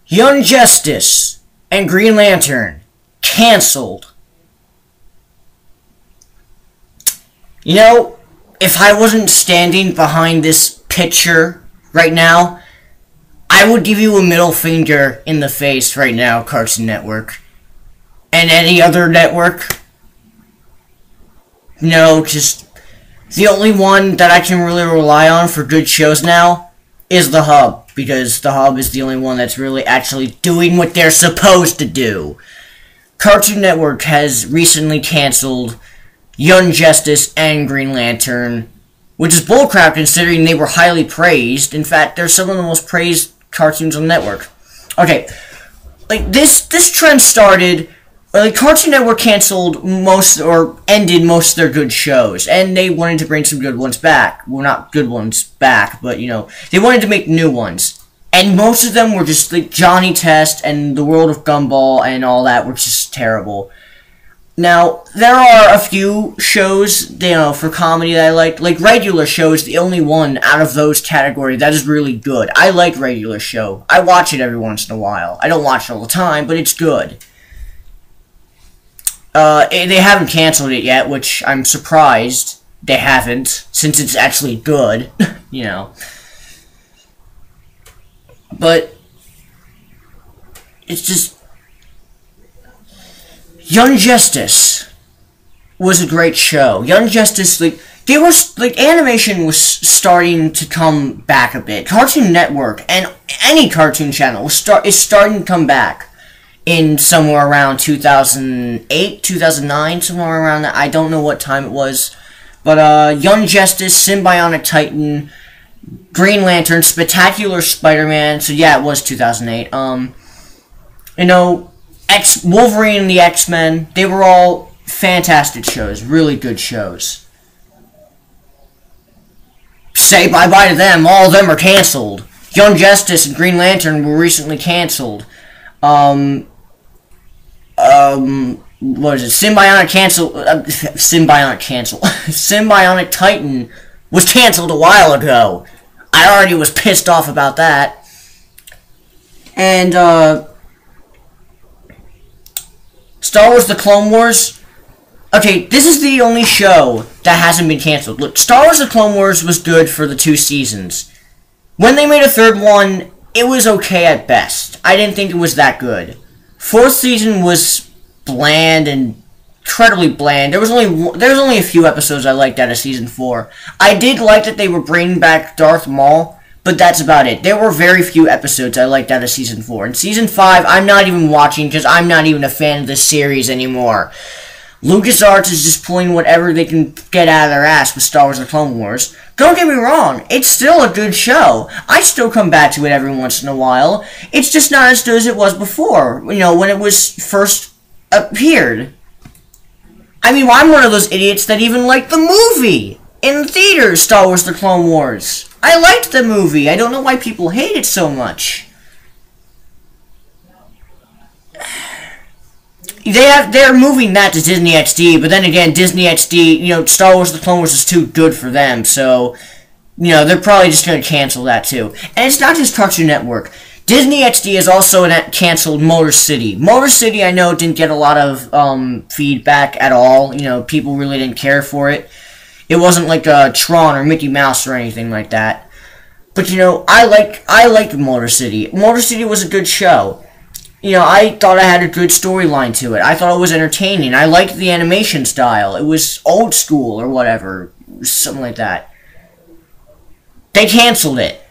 Young Justice and Green Lantern canceled. You know, if I wasn't standing behind this picture right now, I would give you a middle finger in the face right now, Cartoon Network. And any other network. No, just the only one that I can really rely on for good shows now is The Hub, because The Hub is the only one that's really actually doing what they're supposed to do. Cartoon Network has recently canceled Young Justice and Green Lantern, which is bullcrap considering they were highly praised. In fact, they're some of the most praised cartoons on the network. Okay, like this trend started. Like, Cartoon Network canceled most, or ended most of their good shows, and they wanted to bring some good ones back. Well, not good ones back, but, you know, they wanted to make new ones. And most of them were just, like, Johnny Test and The World of Gumball and all that were just terrible. Now, there are a few shows, you know, for comedy that I like Regular Show is the only one out of those categories that is really good. I like Regular Show. I watch it every once in a while. I don't watch it all the time, but it's good. They haven't canceled it yet, which I'm surprised they haven't, since it's actually good, you know. But it's just Young Justice was a great show. Young Justice, animation was starting to come back a bit. Cartoon Network and any cartoon channel is starting to come back. In somewhere around 2008, 2009, somewhere around that. I don't know what time it was. But, Young Justice, Symbiotic Titan, Green Lantern, Spectacular Spider-Man. So, yeah, it was 2008. You know, Wolverine and the X-Men. They were all fantastic shows. Really good shows. Say bye-bye to them. All of them are canceled. Young Justice and Green Lantern were recently canceled. What is it? Symbiotic Titan was canceled a while ago. I already was pissed off about that. And, Star Wars The Clone Wars. Okay, this is the only show that hasn't been canceled. Look, Star Wars The Clone Wars was good for the 2 seasons. When they made a third one, it was okay at best. I didn't think it was that good. 4th season was bland and incredibly bland. There was only a few episodes I liked out of season 4. I did like that they were bringing back Darth Maul, but that's about it. There were very few episodes I liked out of season 4. And season 5, I'm not even watching because I'm not even a fan of this series anymore. LucasArts is just pulling whatever they can get out of their ass with Star Wars The Clone Wars. Don't get me wrong, it's still a good show. I still come back to it every once in a while. It's just not as good as it was before, you know, when it was first appeared. I mean, I'm one of those idiots that even liked the movie in theaters, Star Wars The Clone Wars. I liked the movie. I don't know why people hate it so much. They're moving that to Disney XD, but then again, Disney XD, you know, Star Wars The Clone Wars is too good for them, so, you know, they're probably just going to cancel that too. And it's not just Cartoon Network. Disney XD has also canceled Motor City. Motor City, I know, didn't get a lot of feedback at all. You know, people really didn't care for it. It wasn't like Tron or Mickey Mouse or anything like that. But, you know, I liked Motor City. Motor City was a good show. You know, I thought I had a good storyline to it. I thought it was entertaining. I liked the animation style. It was old school or whatever. Something like that. They canceled it.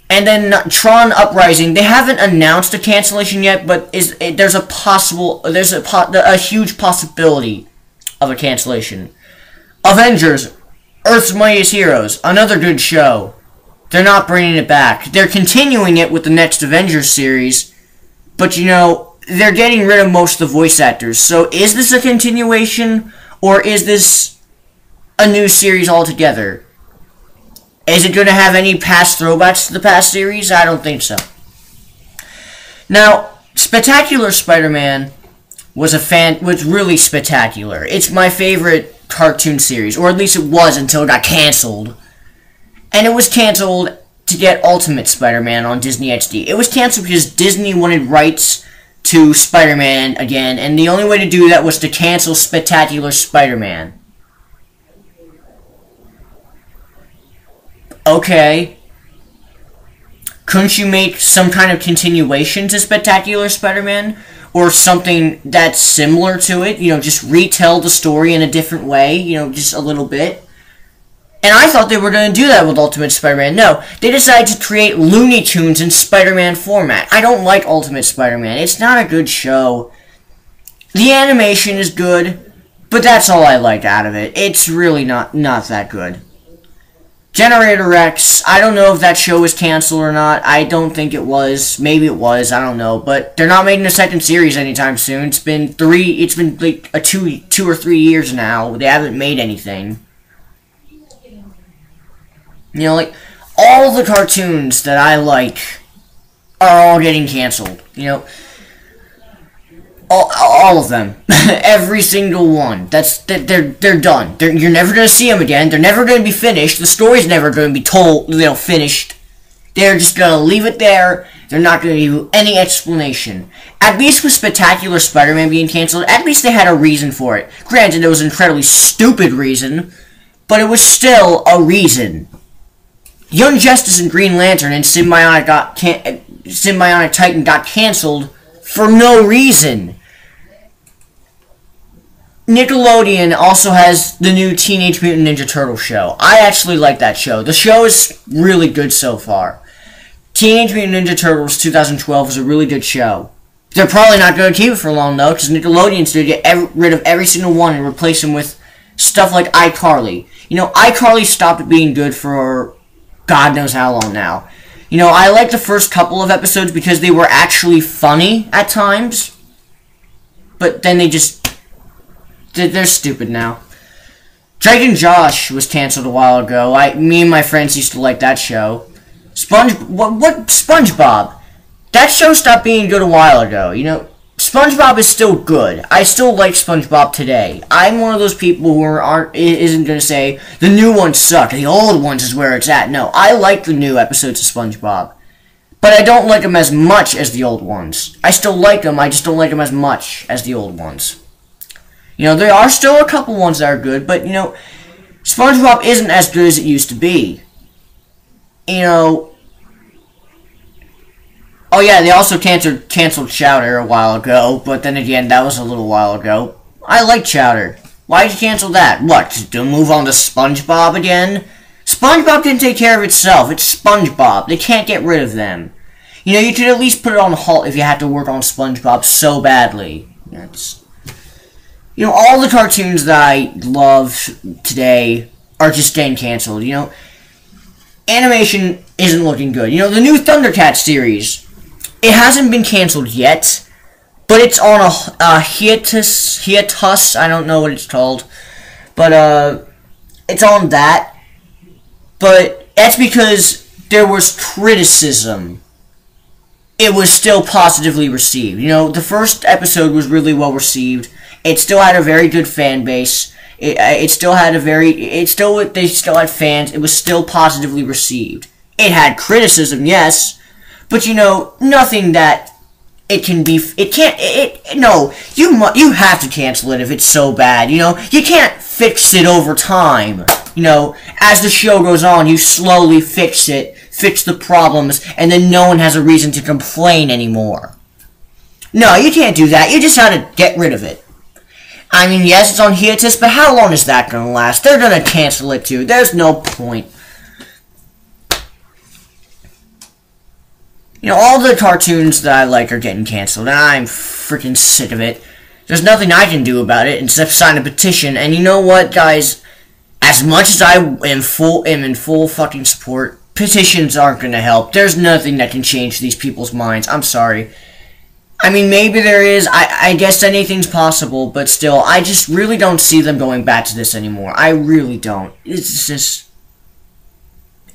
And then Tron Uprising, they haven't announced a cancellation yet, but there's a huge possibility of a cancellation. Avengers, Earth's Mightiest Heroes, another good show. They're not bringing it back. They're continuing it with the next Avengers series. But, you know, they're getting rid of most of the voice actors. So, is this a continuation, or is this a new series altogether? Is it going to have any past throwbacks to the past series? I don't think so. Now, Spectacular Spider-Man was really spectacular. It's my favorite cartoon series, or at least it was until it got canceled. And it was canceled to get Ultimate Spider-Man on Disney XD. It was canceled because Disney wanted rights to Spider-Man again, and the only way to do that was to cancel Spectacular Spider-Man. Okay. Couldn't you make some kind of continuation to Spectacular Spider-Man? Or something that's similar to it? You know, just retell the story in a different way, you know, just a little bit. And I thought they were going to do that with Ultimate Spider-Man. No, they decided to create Looney Tunes in Spider-Man format. I don't like Ultimate Spider-Man. It's not a good show. The animation is good, but that's all I like out of it. It's really not that good. Generator Rex, I don't know if that show was canceled or not. I don't think it was. Maybe it was. I don't know. But they're not making a second series anytime soon. It's been like a two or 3 years now. They haven't made anything. You know, like, all the cartoons that I like are all getting canceled. You know, all of them. Every single one. They're done. You're never going to see them again. They're never going to be finished. The story's never going to be told, you know, finished. They're just going to leave it there. They're not going to give you any explanation. At least with Spectacular Spider-Man being canceled, at least they had a reason for it. Granted, it was an incredibly stupid reason, but it was still a reason. Young Justice and Green Lantern and Symbiotic Titan got canceled for no reason. Nickelodeon also has the new Teenage Mutant Ninja Turtle show. I actually like that show. The show is really good so far. Teenage Mutant Ninja Turtles 2012 was a really good show. They're probably not going to keep it for long, though, because Nickelodeon's going to get rid of every single one and replace them with stuff like iCarly. You know, iCarly stopped being good for God knows how long now. You know, I liked the first couple of episodes because they were actually funny at times. But then they're stupid now. Drake and Josh was canceled a while ago. Me and my friends used to like that show. SpongeBob? That show stopped being good a while ago. You know, SpongeBob is still good. I still like SpongeBob today. I'm one of those people who isn't going to say, the new ones suck, the old ones is where it's at. No, I like the new episodes of SpongeBob. But I don't like them as much as the old ones. I still like them, I just don't like them as much as the old ones. You know, there are still a couple ones that are good, but, you know, SpongeBob isn't as good as it used to be. You know, oh yeah, they also canceled Chowder a while ago, but then again, that was a little while ago. I like Chowder. Why'd you cancel that? What, to move on to SpongeBob again? SpongeBob can take care of itself. It's SpongeBob. They can't get rid of them. You know, you could at least put it on halt if you had to work on SpongeBob so badly. You know, all the cartoons that I love today are just getting canceled, you know. Animation isn't looking good. You know, the new Thundercats series, it hasn't been canceled yet, but it's on a hiatus, I don't know what it's called, but, it's on that, but that's because there was criticism. It was still positively received. You know, the first episode was really well received. It still had a very good fan base. They still had fans. It was still positively received. It had criticism, yes, but you know, nothing that no, you have to cancel it if it's so bad, you know? You can't fix it over time. You know, as the show goes on, you slowly fix the problems, and then no one has a reason to complain anymore. No, you can't do that. You just have to get rid of it. I mean, yes, it's on hiatus, but how long is that going to last? They're going to cancel it too. There's no point. You know, all the cartoons that I like are getting canceled, and I'm freaking sick of it. There's nothing I can do about it except sign a petition, and you know what, guys? As much as I am in full fucking support, petitions aren't going to help. There's nothing that can change these people's minds. I'm sorry. I mean, maybe there is. I guess anything's possible, but still, I just really don't see them going back to this anymore. I really don't. It's just...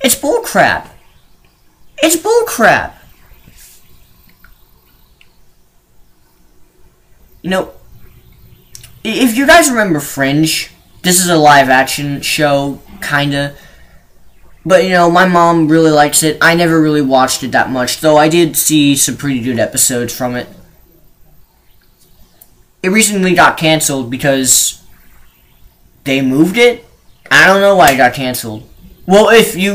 it's bullcrap. It's bullcrap. You know, if you guys remember Fringe, this is a live-action show, kinda. But, you know, my mom really likes it. I never really watched it that much, though I did see some pretty good episodes from it. It recently got canceled because they moved it. I don't know why it got canceled. Well, basically,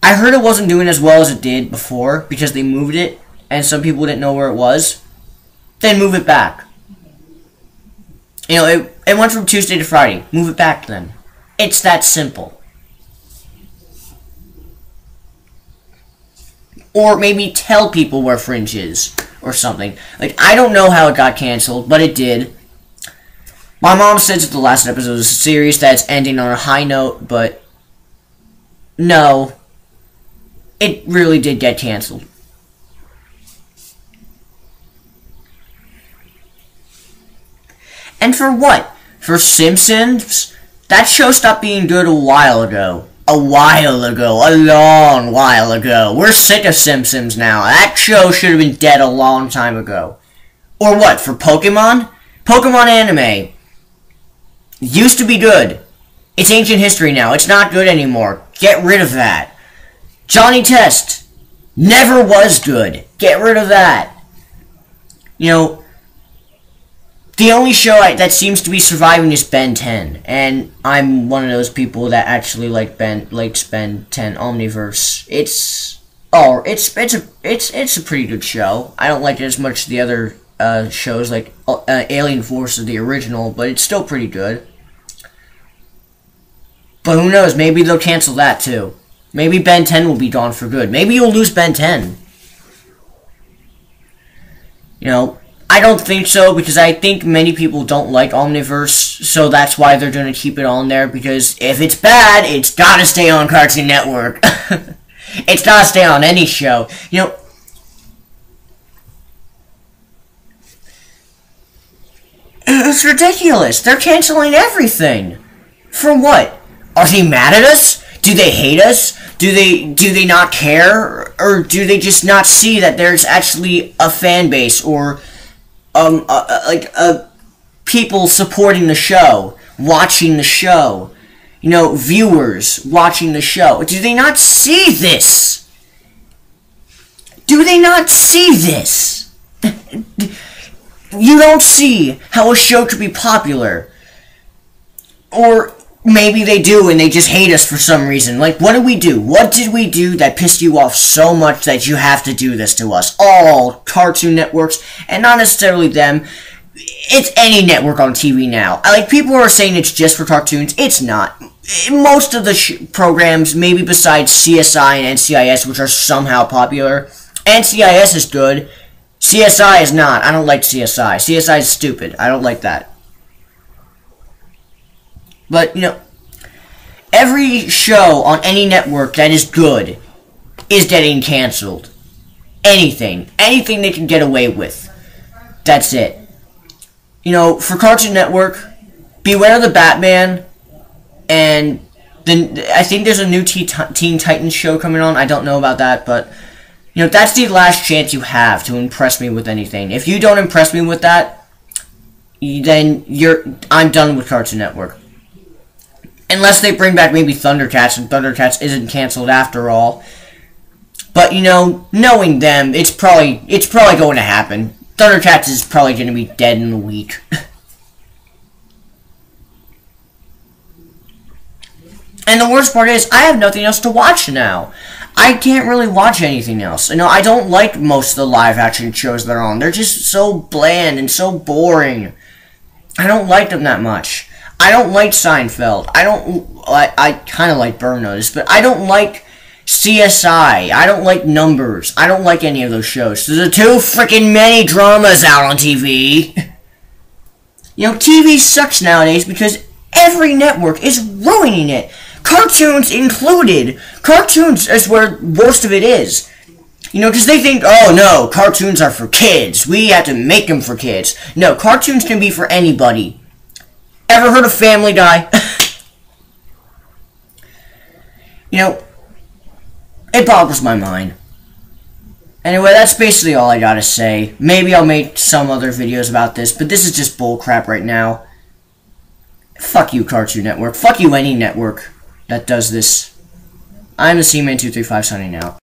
I heard it wasn't doing as well as it did before because they moved it, and some people didn't know where it was. Then move it back. You know, it went from Tuesday to Friday. Move it back then. It's that simple. Or maybe tell people where Fringe is, or something. Like, I don't know how it got canceled, but it did. My mom says that the last episode of the series that it's ending on a high note, but no. It really did get canceled. And for what? For Simpsons? That show stopped being good a while ago. A long while ago. We're sick of Simpsons now. That show should have been dead a long time ago. Or what, for Pokemon? Pokemon anime. Used to be good. It's ancient history now. It's not good anymore. Get rid of that. Johnny Test. Never was good. Get rid of that. You know, the only show that seems to be surviving is Ben 10, and I'm one of those people that actually likes Ben 10 Omniverse. It's a pretty good show. I don't like it as much as the other shows like Alien Force or the original, but it's still pretty good. But who knows? Maybe they'll cancel that too. Maybe Ben 10 will be gone for good. Maybe you'll lose Ben 10. You know. I don't think so, because I think many people don't like Omniverse, so that's why they're going to keep it on there, because if it's bad, it's got to stay on Cartoon Network. It's got to stay on any show. You know, it's ridiculous. They're canceling everything. For what? Are they mad at us? Do they hate us? Do they not care? Or do they just not see that there's actually a fan base, or people supporting the show, watching the show, you know, viewers watching the show? Do they not see this? Do they not see this? You don't see how a show could be popular. Or maybe they do and they just hate us for some reason. Like, what did we do? What did we do that pissed you off so much that you have to do this to us? All Cartoon Networks, and not necessarily them. It's any network on TV now. Like, people are saying it's just for cartoons. It's not. Most of the programs, maybe besides CSI and NCIS, which are somehow popular. NCIS is good. CSI is not. I don't like CSI. CSI is stupid. I don't like that. But, you know, every show on any network that is good is getting canceled. Anything. Anything they can get away with. That's it. You know, for Cartoon Network, Beware the Batman, and then I think there's a new Teen Titans show coming on. I don't know about that, but, you know, that's the last chance you have to impress me with anything. If you don't impress me with that, then I'm done with Cartoon Network. Unless they bring back maybe Thundercats, and Thundercats isn't canceled after all. But, you know, knowing them, it's probably going to happen. Thundercats is probably going to be dead in a week. And the worst part is, I have nothing else to watch now. I can't really watch anything else. You know, I don't like most of the live-action shows that are on. They're just so bland and so boring. I don't like them that much. I don't like Seinfeld. I kind of like Burn Notice, but I don't like CSI. I don't like Numbers. I don't like any of those shows. There's too freaking many dramas out on TV. You know, TV sucks nowadays because every network is ruining it. Cartoons included. Cartoons is where most of it is. You know, because they think, oh no, cartoons are for kids. We have to make them for kids. No, cartoons can be for anybody. Ever heard of Family Guy? You know, it boggles my mind. Anyway, that's basically all I gotta say. Maybe I'll make some other videos about this, but this is just bullcrap right now. Fuck you, Cartoon Network. Fuck you, any network that does this. I'm the Seaman235 signing out.